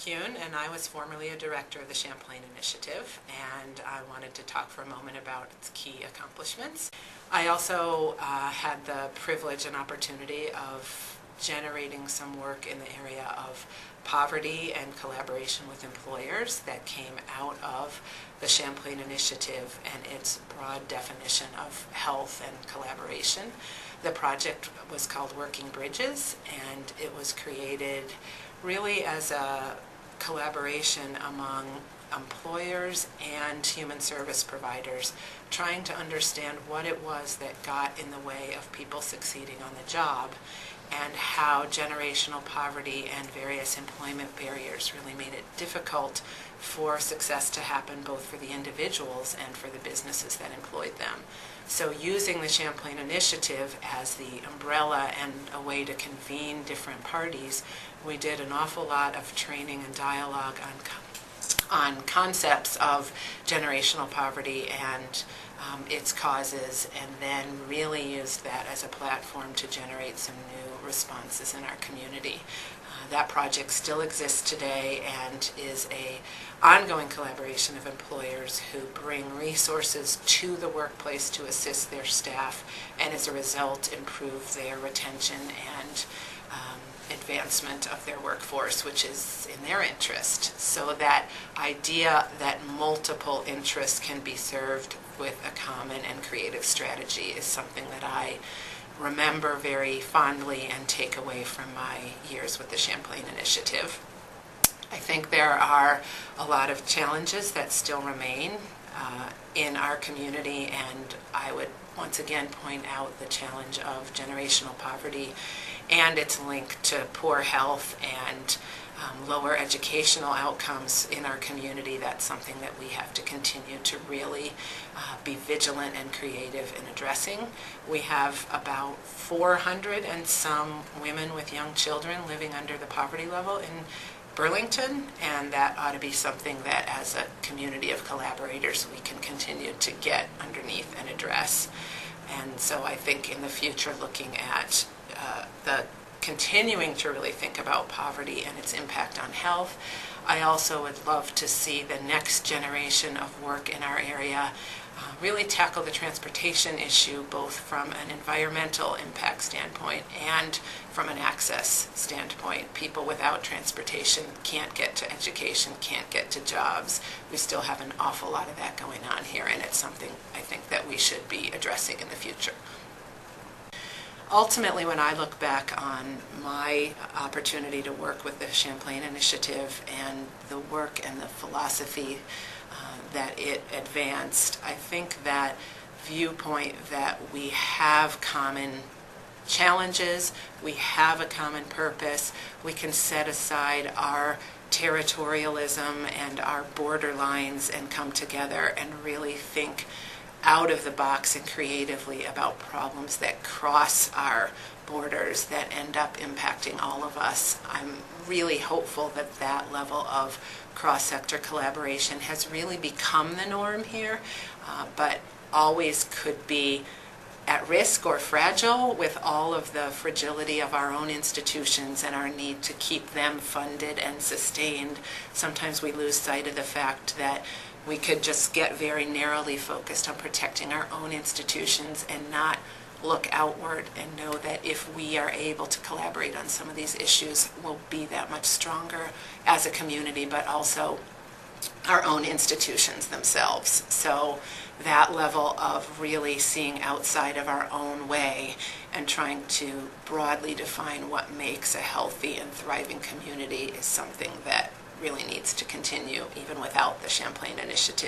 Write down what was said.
Kuhn, and I was formerly a director of the Champlain Initiative, and I wanted to talk for a moment about its key accomplishments. I also had the privilege and opportunity of generating some work in the area of poverty and collaboration with employers that came out of the Champlain Initiative and its broad definition of health and collaboration. The project was called Working Bridges, and it was created really as a collaboration among employers and human service providers, trying to understand what it was that got in the way of people succeeding on the job, and how generational poverty and various employment barriers really made it difficult for success to happen, both for the individuals and for the businesses that employed them. So using the Champlain Initiative as the umbrella and a way to convene different parties, we did an awful lot of training and dialogue on concepts of generational poverty and its causes, and then really used that as a platform to generate some new responses in our community. That project still exists today and is an ongoing collaboration of employers who bring resources to the workplace to assist their staff, and as a result improve their retention and advancement of their workforce, which is in their interest. So that idea that multiple interests can be served with a common and creative strategy is something that I remember very fondly and take away from my years with the Champlain Initiative. I think there are a lot of challenges that still remain in our community, and I would once again point out the challenge of generational poverty and its link to poor health and lower educational outcomes in our community. That's something that we have to continue to really be vigilant and creative in addressing. We have about 400 and some women with young children living under the poverty level in Burlington, and that ought to be something that as a community of collaborators we can continue to get underneath and address. And so I think in the future, looking at the continuing to really think about poverty and its impact on health, I also would love to see the next generation of work in our area really tackle the transportation issue, both from an environmental impact standpoint and from an access standpoint. People without transportation can't get to education, can't get to jobs. We still have an awful lot of that going on here, and it's something I think that we should be addressing in the future. Ultimately, when I look back on my opportunity to work with the Champlain Initiative and the work and the philosophy that it advanced, I think that viewpoint that we have common challenges, we have a common purpose, we can set aside our territorialism and our border lines and come together and really think out of the box and creatively about problems that cross our borders that end up impacting all of us. I'm really hopeful that that level of cross-sector collaboration has really become the norm here, but always could be at risk or fragile with all of the fragility of our own institutions and our need to keep them funded and sustained. Sometimes we lose sight of the fact that we could just get very narrowly focused on protecting our own institutions and not look outward and know that if we are able to collaborate on some of these issues, we'll be that much stronger as a community, but also our own institutions themselves. So that level of really seeing outside of our own way and trying to broadly define what makes a healthy and thriving community is something that really needs to continue even without the Champlain Initiative.